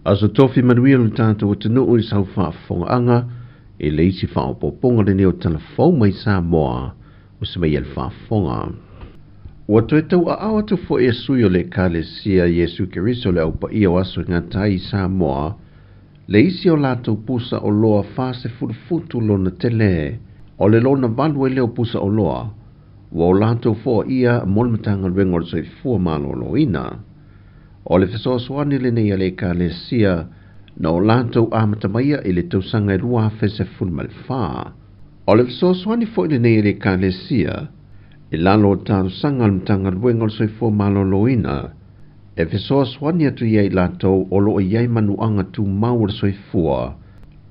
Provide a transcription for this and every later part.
Aso tofi manuia lo tātou o tanu o sau whaafonga anga, e leisi whaapoponga le neo telefau mai Sāmoa, o se mai el whaafonga. Ua toe tau a awa tu fo e sui o le Kalesia Yesu Keriso le au pa ia o aso ngatai Sāmoa, le isi o lātou pusa o loa whase futu lo na tele, o le lo na valu e leo pusa o loa, wa o lātou fo ia molmatanga rengo le soi fua malo lo ina. O le fesoasoani le nei le Kalesia, na o lātou āmatamaia i le tausanga e rua fese fulma le whā. O le fesoasoani fo le nei le Kalesia, e lalo o tāru sanga le mtanga rengo le soi fua malo lo ina, e fesoasoani atu iai lātou o lo iai manuanga tu mau le soi fua,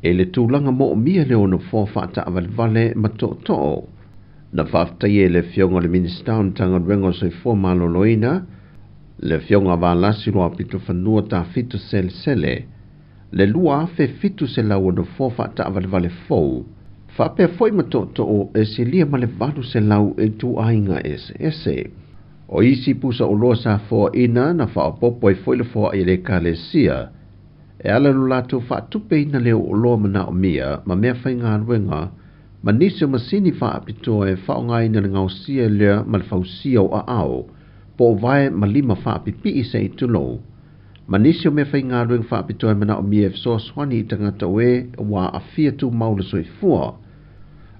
e le tūlanga mo o mia leo no fō whaata avalvale ma to'o. Na whaftai e le fionga le minista o mtanga rengo le soi fua malo lo ina, le fionga wa lasi roa pito whanua ta fitu sele, le lua fe fitu se lau no fofa ta avalvale fau. Whapea foi matoto e se lia ma le vadu se lau e tu ainga ese. O isi pusa o loa sa foa ina na whaapopo e foi le foa e le Kalesia. E ala lulato whaatupe ina leo o loa mana o mia, ma mea whainga aruenga, ma nisi o masini whaapito e whaonga ina le ngausia lea ma le fausia o a ao, po vai ma lima whaapipi i se i tulo. Ma nisi o me whai ngā rueng whaapito e mana o mie so swani i tangata oe wa a fia tu maule soi fua.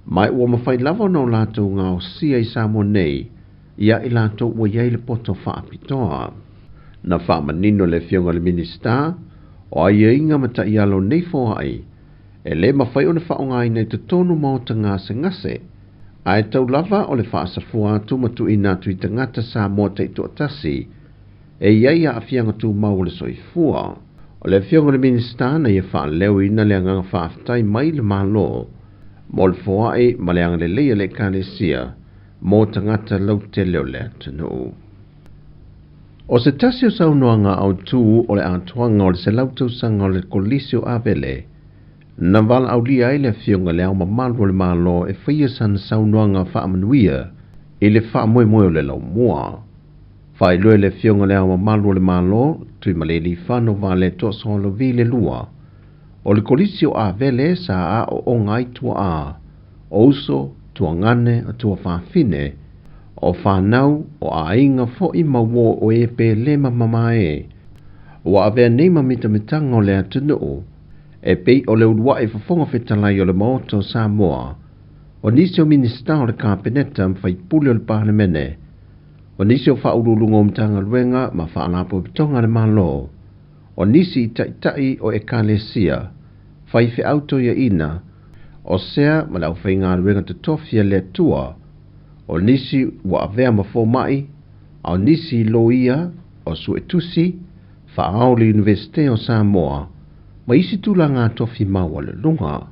Mai ua ma whai lava no lātou ngā o sia i Sāmoa nei, ia i lātou ua iei le poto whaapitoa. Na whaamanino le fionga le minista, o ai e inga mata i alo nei fō ai, e le ma whai o ne whaonga i nei te tonu mao ta ngase ngase, ai tau lava o le whaasafua tu matu i nātu i tangata Sāmoa te ito atasi, e iai a fianga tu mau le soifua. O le fionga le minista na ia wha leo ina le anganga whaaftai mai le malo, mo le foae ma le anga le leia le Kalesia, mo tangata lau te leo le atunu. O se tasi o saunoanga au tū o le atuanga o le se lautau sanga o le kolisio avele, na vala au lia le fionga le au mamalu le malo e whaia san saunoanga whaamanuia i le whaamoe o le lau mua. Whai lue le fionga le au mamalu le malo tui maleli whano vale to solo vi le lua. O le kolisio a vele sa a o ngai tua a, o uso, tua ngane, a tua whaafine, o whanau o a inga fo i mawo o e pe lema mamae. O a vea neima mitamitanga o le atunu e pei o le udua e whafonga whetalai o le maoto Sāmoa, o nisi o minista o le kāpeneta mwhai puli o le parlemene, o nisi o whaurulunga o mtanga ruenga ma whaalapo pitonga le malo, o nisi i taitai o e Kalesia, whai whi auto ia ina, o sea ma lau whainga ruenga te tofia le tua, o nisi wa avea ma fo mai, o nisi loia, o suetusi, whaao le Universite o Sāmoa, ma isi tula ngā tofi maua le lunga.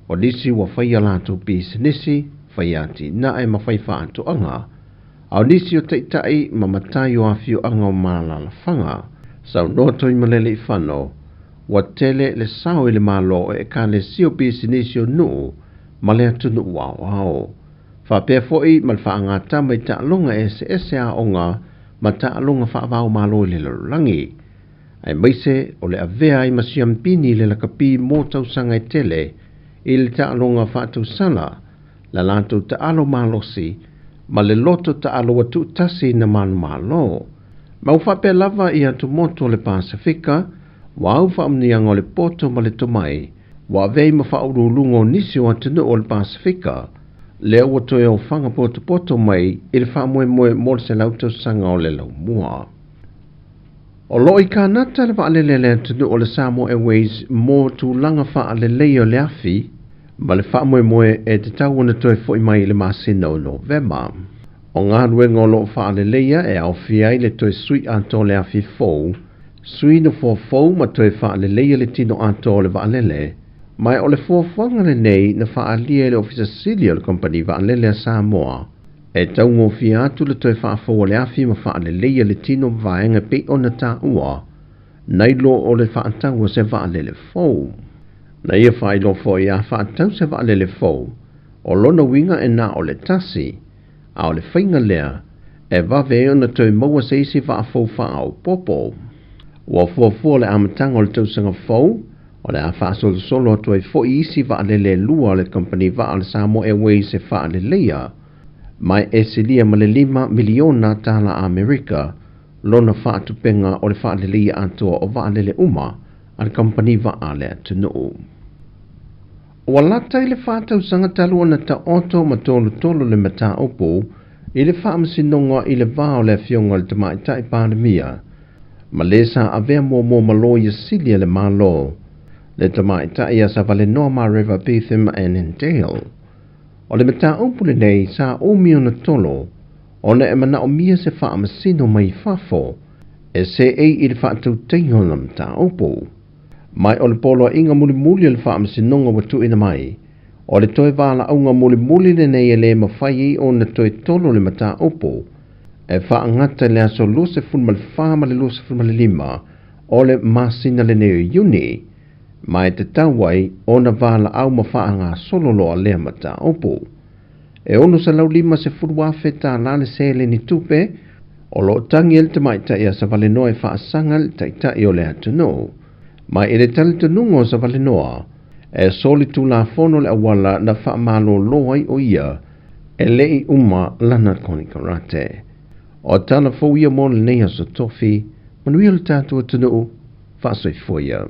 O nisi wa whaia lātou bisinesi, whaia ati nae ma whai whaato anga. Au nisi o teitai ma matai o awhio anga o mālala whanga. Sau noto i malele i whano, wa tele le sao i le malo e Kalesia o bisinesi o nuu, ma le atunu wao. Whapea foi ma le whaanga tama i taalonga ese a onga, ma taalonga whaavao malo i le larangi. Ai maise o le avea i masiampini le lakapi mō tausanga i tele i le taalonga whaatau sala la lātou taalo malosi ma le loto taalo watu tasi na manu malo. Mau whapea lava i atu moto le Pasifika wa au whaamnianga o le poto ma le tomai wa avei ma whaurulungo nisi o atunu o le Pasifika le ua toe o whanga poto mai i le whaamoe mo le se lautau sanga o le lau mua. O loi kānata le whaalele atunu o le Sāmoa Airways mō tūlanga whaalele o le afi, ma le whaamoe e te tau na toi fwoi mai le masina o Novemba. O ngā ruenga o lo whaaleleia e au fiai le toi sui ato le afi fōu, sui no fōu ma toi whaaleleia le tino ato le whaalele, mai o le fōwhanga le nei na whaalia le ofisa sili o le kompani whaalele a Sāmoa. E tau ngō fia atu le toi whaafo le afi ma whaaleleia le tino vaenga pe o na tā ua, nei lo o le whaatau se whaalele fōu. Na ia whai lo fo ia whaatau se whaalele fōu, o lona winga e nā o le tasi, a o le whainga lea, e wawe o na toi maua se isi whaafo whaau popo. Ua fuafua le amatanga o le tausaga fou, o le a faasolosolo atu ai foʻi isi vaalele lua o le company vaa le Sāmoa Airways e faaleleia, mai e silia ma le 5 miliona tala Amerika, lona faatupenga o le faaleleia atua o vaalele uma, a le company vaa le atunuu. Ua lata i le faatausaga talu ona taoto ma tolutolu le mataupu, i le faamasinoga i le vā o le afioga o le tamaʻitaʻi palemia, ma lē sa avea muamua malo ia silia le malo, le tamaʻitaʻi a sa valenoa ma River Beetham and Endale. O le mataupu lenei sa umi ona tolo, ona e manaʻomia se faamasino mai fafo, e se ei i le faatautaiga o le mataupu. Mai o le poloaʻiga mulimuli o le faamasinoga ua tuuina mai, o le toe valaʻauga mulimuli lenei e lē mafai ai ona toe tolo le mataupu, e faagata le aso 24 ma le 25 o le masina lenei o iuni, mai te tau ai ona valaʻau ma faagasolo loa lea mataupu. E ono sa lau 5 afe tālā le seleni tupe, o loo tangi e le tamaʻitaʻi a sa valenoa e faasaga le taʻitaʻi o le atunuu, mai e le talitonuga o sa valenoa, e soli tulafono le awala na faamālōlō ai o ia, e leʻi uma lana konikarate. O tala fou ia mo lenei aso tofi, manuia le tatou atunuu, faasoifua ia.